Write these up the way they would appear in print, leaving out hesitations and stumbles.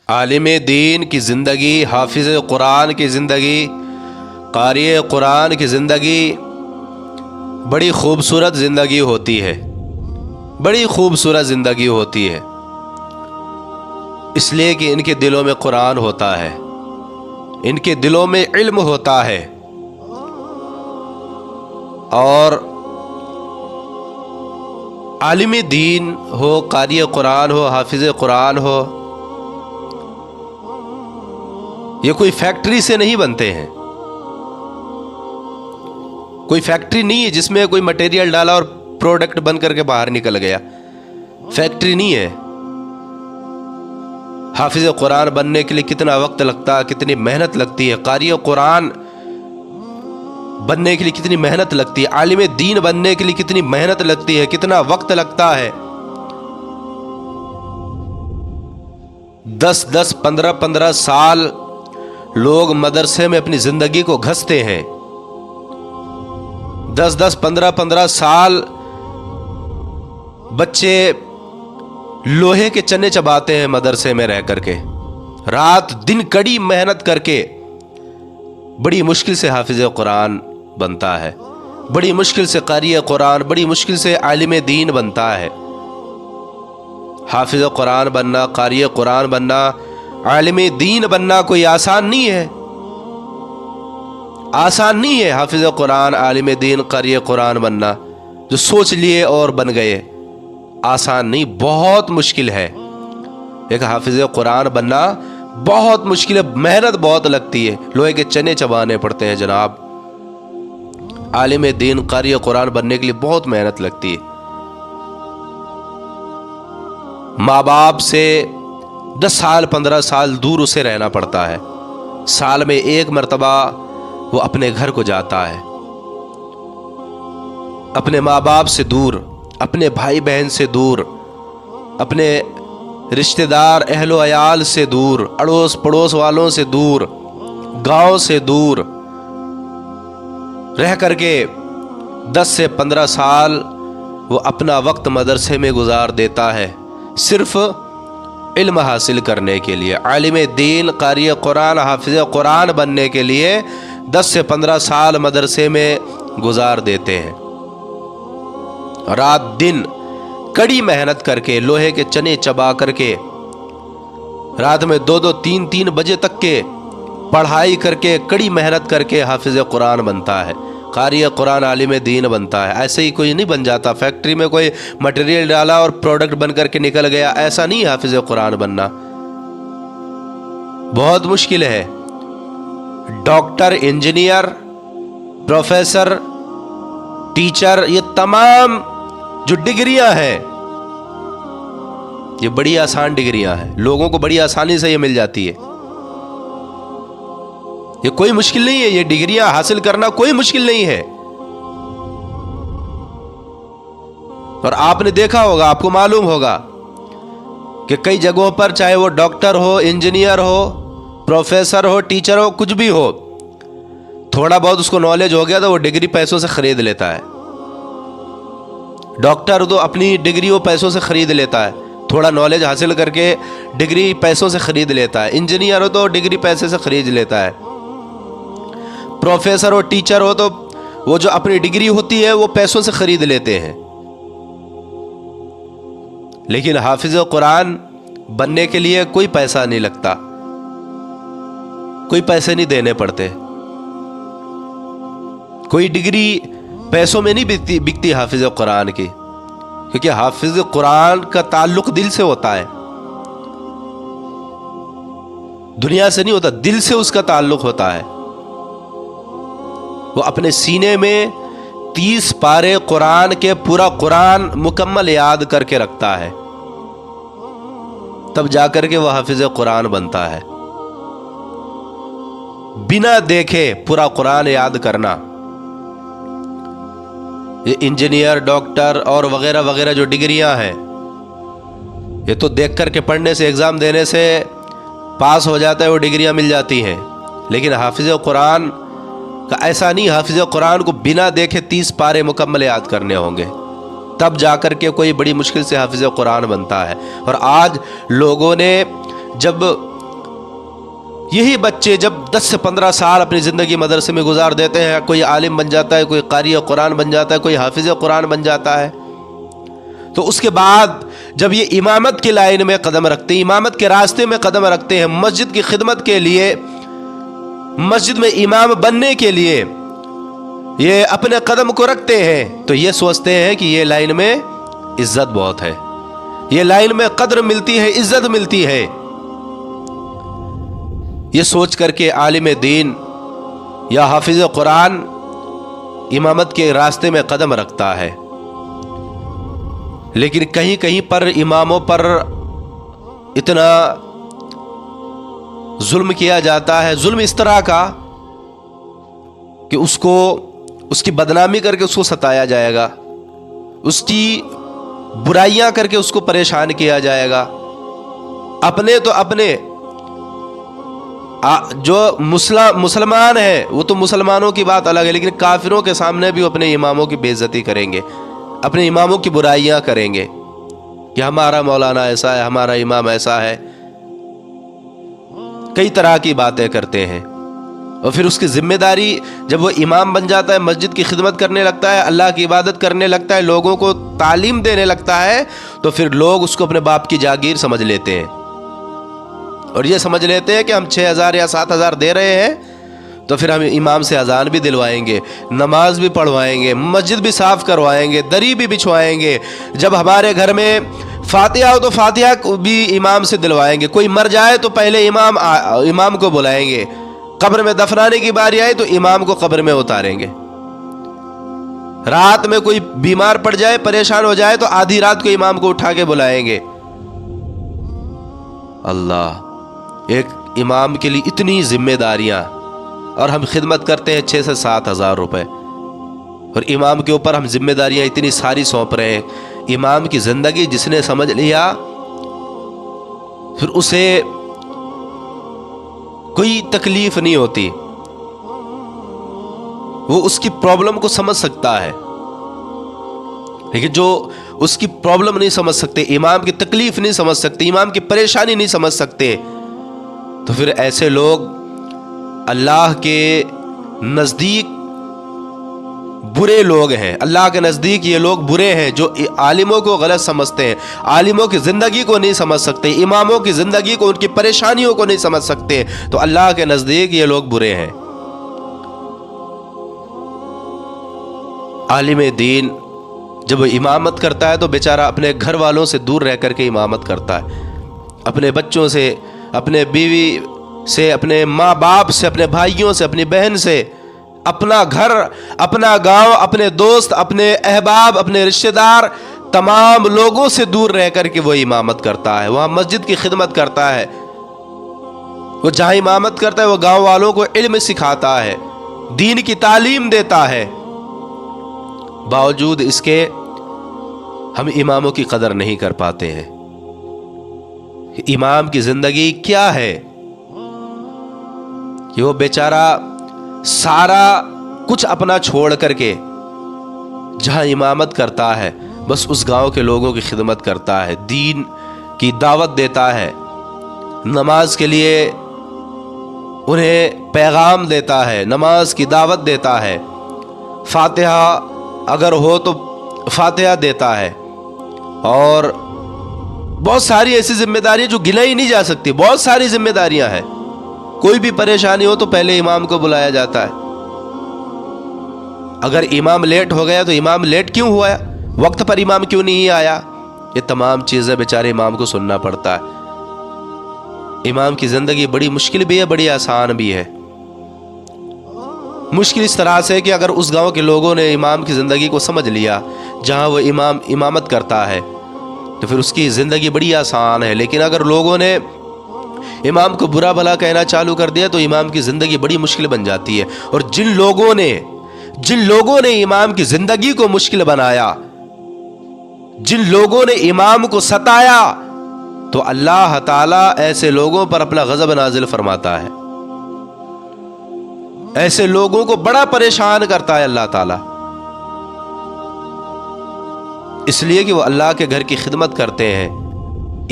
عالم دین کی زندگی، حافظ قرآن کی زندگی، قاری قرآن کی زندگی بڑی خوبصورت زندگی ہوتی ہے، بڑی خوبصورت زندگی ہوتی ہے، اس لیے کہ ان کے دلوں میں قرآن ہوتا ہے، ان کے دلوں میں علم ہوتا ہے، اور عالم دین ہو، قاری قرآن ہو، حافظ قرآن ہو، یہ کوئی فیکٹری سے نہیں بنتے ہیں، کوئی فیکٹری نہیں ہے جس میں کوئی مٹیریل ڈالا اور پروڈکٹ بن کر کے باہر نکل گیا، فیکٹری نہیں ہے۔ حافظ قرآن بننے کے لیے کتنا وقت لگتا ہے، کتنی محنت لگتی ہے، قاری قرآن بننے کے لیے کتنی محنت لگتی ہے، عالم دین بننے کے لیے کتنی محنت لگتی ہے، کتنا وقت لگتا ہے۔ 10 15 سال لوگ مدرسے میں اپنی زندگی کو گھستے ہیں، 10 15 سال بچے لوہے کے چنے چباتے ہیں مدرسے میں رہ کر کے، رات دن کڑی محنت کر کے بڑی مشکل سے حافظ قرآن بنتا ہے، بڑی مشکل سے قاری قرآن، بڑی مشکل سے عالم دین بنتا ہے۔ حافظ قرآن بننا، قاری قرآن بننا، عالم دین بننا کوئی آسان نہیں ہے، آسان نہیں ہے حافظ قرآن، عالم دین، قاری قرآن بننا، جو سوچ لیے اور بن گئے، آسان نہیں، بہت مشکل ہے۔ ایک حافظ قرآن بننا بہت مشکل ہے، محنت بہت لگتی ہے، لوہے کے چنے چبانے پڑتے ہیں جناب۔ عالم دین، قاری قرآن بننے کے لیے بہت محنت لگتی ہے، ماں باپ سے 10 سال 15 سال دور اسے رہنا پڑتا ہے، سال میں ایک مرتبہ وہ اپنے گھر کو جاتا ہے، اپنے ماں باپ سے دور، اپنے بھائی بہن سے دور، اپنے رشتہ دار اہل و عیال سے دور، اڑوس پڑوس والوں سے دور، گاؤں سے دور رہ کر کے 10 سے 15 سال وہ اپنا وقت مدرسے میں گزار دیتا ہے، صرف علم حاصل کرنے کے لیے، عالم دین، قاری قرآن، حافظ قرآن بننے کے لیے 10 سے 15 سال مدرسے میں گزار دیتے ہیں، رات دن کڑی محنت کر کے، لوہے کے چنے چبا کر کے، رات میں 2 3 بجے تک کے پڑھائی کر کے، کڑی محنت کر کے حافظ قرآن بنتا ہے، قاری قرآن، عالم دین بنتا ہے۔ ایسے ہی کوئی نہیں بن جاتا، فیکٹری میں کوئی مٹیریل ڈالا اور پروڈکٹ بن کر کے نکل گیا، ایسا نہیں حافظ قرآن بننا، بہت مشکل ہے۔ ڈاکٹر، انجینئر، پروفیسر، ٹیچر، یہ تمام جو ڈگریاں ہیں یہ بڑی آسان ڈگریاں ہیں، لوگوں کو بڑی آسانی سے یہ مل جاتی ہے، یہ کوئی مشکل نہیں ہے، یہ ڈگریاں حاصل کرنا کوئی مشکل نہیں ہے۔ اور آپ نے دیکھا ہوگا، آپ کو معلوم ہوگا کہ کئی جگہوں پر چاہے وہ ڈاکٹر ہو، انجینئر ہو، پروفیسر ہو، ٹیچر ہو، کچھ بھی ہو، تھوڑا بہت اس کو نالج ہو گیا تو وہ ڈگری پیسوں سے خرید لیتا ہے۔ ڈاکٹر تو اپنی ڈگری وہ پیسوں سے خرید لیتا ہے، تھوڑا نالج حاصل کر کے ڈگری پیسوں سے خرید لیتا ہے۔ انجینئر ہو تو ڈگری پیسے سے خرید لیتا ہے، پروفیسر ہو، ٹیچر ہو تو وہ جو اپنی ڈگری ہوتی ہے وہ پیسوں سے خرید لیتے ہیں۔ لیکن حافظ قرآن بننے کے لیے کوئی پیسہ نہیں لگتا، کوئی پیسے نہیں دینے پڑتے، کوئی ڈگری پیسوں میں نہیں بکتی حافظ قرآن کی، کیونکہ حافظ قرآن کا تعلق دل سے ہوتا ہے، دنیا سے نہیں ہوتا، دل سے اس کا تعلق ہوتا ہے۔ وہ اپنے سینے میں 30 پارے قرآن کے پورا قرآن مکمل یاد کر کے رکھتا ہے، تب جا کر کے وہ حافظ قرآن بنتا ہے۔ بنا دیکھے پورا قرآن یاد کرنا، یہ انجینئر، ڈاکٹر اور وغیرہ وغیرہ جو ڈگریاں ہیں، یہ تو دیکھ کر کے پڑھنے سے، ایگزام دینے سے پاس ہو جاتا ہے، وہ ڈگریاں مل جاتی ہیں، لیکن حافظ قرآن کا ایسا نہیں، حافظ قرآن کو بنا دیکھے 30 پارے مکمل یاد کرنے ہوں گے، تب جا کر کے کوئی بڑی مشکل سے حافظ قرآن بنتا ہے۔ اور آج لوگوں نے جب یہی بچے جب 10 سے 15 سال اپنی زندگی مدرسے میں گزار دیتے ہیں، کوئی عالم بن جاتا ہے، کوئی قاری قرآن بن جاتا ہے، کوئی حافظ قرآن بن جاتا ہے، تو اس کے بعد جب یہ امامت کی لائن میں قدم رکھتے ہیں، امامت کے راستے میں قدم رکھتے ہیں، مسجد کی خدمت کے لیے، مسجد میں امام بننے کے لیے یہ اپنے قدم کو رکھتے ہیں، تو یہ سوچتے ہیں کہ یہ لائن میں عزت بہت ہے، یہ لائن میں قدر ملتی ہے، عزت ملتی ہے۔ یہ سوچ کر کے عالم دین یا حافظ قرآن امامت کے راستے میں قدم رکھتا ہے، لیکن کہیں کہیں پر اماموں پر اتنا ظلم کیا جاتا ہے، ظلم اس طرح کا کہ اس کی بدنامی کر کے اس کو ستایا جائے گا، اس کی برائیاں کر کے اس کو پریشان کیا جائے گا۔ اپنے تو اپنے جو مسلمان ہیں وہ تو مسلمانوں کی بات الگ ہے، لیکن کافروں کے سامنے بھی اپنے اماموں کی بے عزتی کریں گے، اپنے اماموں کی برائیاں کریں گے کہ ہمارا مولانا ایسا ہے، ہمارا امام ایسا ہے، کئی طرح کی باتیں کرتے ہیں۔ اور پھر اس کی ذمہ داری جب وہ امام بن جاتا ہے، مسجد کی خدمت کرنے لگتا ہے، اللہ کی عبادت کرنے لگتا ہے، لوگوں کو تعلیم دینے لگتا ہے، تو پھر لوگ اس کو اپنے باپ کی جاگیر سمجھ لیتے ہیں، اور یہ سمجھ لیتے ہیں کہ ہم 6,000 یا 7,000 دے رہے ہیں تو پھر ہم امام سے اذان بھی دلوائیں گے، نماز بھی پڑھوائیں گے، مسجد بھی صاف کروائیں گے، دری بھی بچھوائیں گے، جب ہمارے گھر میں فاتحہ ہو تو فاتحہ بھی امام سے دلوائیں گے، کوئی مر جائے تو پہلے امام کو بلائیں گے، قبر میں دفنانے کی باری آئی تو امام کو قبر میں اتاریں گے، رات میں کوئی بیمار پڑ جائے، پریشان ہو جائے تو آدھی رات کو امام کو اٹھا کے بلائیں گے۔ اللہ، ایک امام کے لیے اتنی ذمہ داریاں، اور ہم خدمت کرتے ہیں 6 سے 7,000 روپے، اور امام کے اوپر ہم ذمہ داریاں اتنی ساری سونپ رہے ہیں۔ امام کی زندگی جس نے سمجھ لیا، پھر اسے کوئی تکلیف نہیں ہوتی، وہ اس کی پرابلم کو سمجھ سکتا ہے، لیکن جو اس کی پرابلم نہیں سمجھ سکتے، امام کی تکلیف نہیں سمجھ سکتے، امام کی پریشانی نہیں سمجھ سکتے، تو پھر ایسے لوگ اللہ کے نزدیک برے لوگ ہیں۔ اللہ کے نزدیک یہ لوگ برے ہیں جو عالموں کو غلط سمجھتے ہیں، عالموں کی زندگی کو نہیں سمجھ سکتے، اماموں کی زندگی کو، ان کی پریشانیوں کو نہیں سمجھ سکتے، تو اللہ کے نزدیک یہ لوگ برے ہیں۔ عالم دین جب وہ امامت کرتا ہے تو بیچارہ اپنے گھر والوں سے دور رہ کر کے امامت کرتا ہے، اپنے بچوں سے، اپنے بیوی سے، اپنے ماں باپ سے، اپنے بھائیوں سے، اپنی بہن سے، اپنا گھر، اپنا گاؤں، اپنے دوست، اپنے احباب، اپنے رشتہ دار، تمام لوگوں سے دور رہ کر کے وہ امامت کرتا ہے، وہاں مسجد کی خدمت کرتا ہے، وہ جہاں امامت کرتا ہے وہ گاؤں والوں کو علم سکھاتا ہے، دین کی تعلیم دیتا ہے۔ باوجود اس کے ہم اماموں کی قدر نہیں کر پاتے ہیں۔ امام کی زندگی کیا ہے کہ وہ بیچارہ سارا کچھ اپنا چھوڑ کر کے جہاں امامت کرتا ہے بس اس گاؤں کے لوگوں کی خدمت کرتا ہے، دین کی دعوت دیتا ہے، نماز کے لیے انہیں پیغام دیتا ہے، نماز کی دعوت دیتا ہے، فاتحہ اگر ہو تو فاتحہ دیتا ہے، اور بہت ساری ایسی ذمہ داریاں جو گنائی نہیں جا سکتی، بہت ساری ذمہ داریاں ہیں۔ کوئی بھی پریشانی ہو تو پہلے امام کو بلایا جاتا ہے، اگر امام لیٹ ہو گیا تو امام لیٹ کیوں ہوا ہے، وقت پر امام کیوں نہیں آیا، یہ تمام چیزیں بیچارے امام کو سننا پڑتا ہے۔ امام کی زندگی بڑی مشکل بھی ہے، بڑی آسان بھی ہے۔ مشکل اس طرح سے کہ اگر اس گاؤں کے لوگوں نے امام کی زندگی کو سمجھ لیا جہاں وہ امام امامت کرتا ہے تو پھر اس کی زندگی بڑی آسان ہے، لیکن اگر لوگوں نے امام کو برا بھلا کہنا چالو کر دیا تو امام کی زندگی بڑی مشکل بن جاتی ہے۔ اور جن لوگوں نے امام کی زندگی کو مشکل بنایا، جن لوگوں نے امام کو ستایا، تو اللہ تعالیٰ ایسے لوگوں پر اپنا غضب نازل فرماتا ہے، ایسے لوگوں کو بڑا پریشان کرتا ہے اللہ تعالیٰ، اس لیے کہ وہ اللہ کے گھر کی خدمت کرتے ہیں۔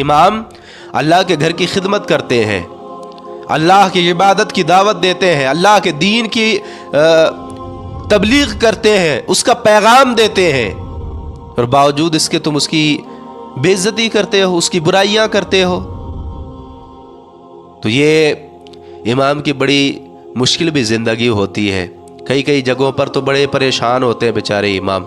امام اللہ کے گھر کی خدمت کرتے ہیں، اللہ کی عبادت کی دعوت دیتے ہیں، اللہ کے دین کی تبلیغ کرتے ہیں، اس کا پیغام دیتے ہیں، اور باوجود اس کے تم اس کی بے عزتی کرتے ہو، اس کی برائیاں کرتے ہو. تو یہ امام کی بڑی مشکل بھی زندگی ہوتی ہے. کئی جگہوں پر تو بڑے پریشان ہوتے ہیں بیچارے امام.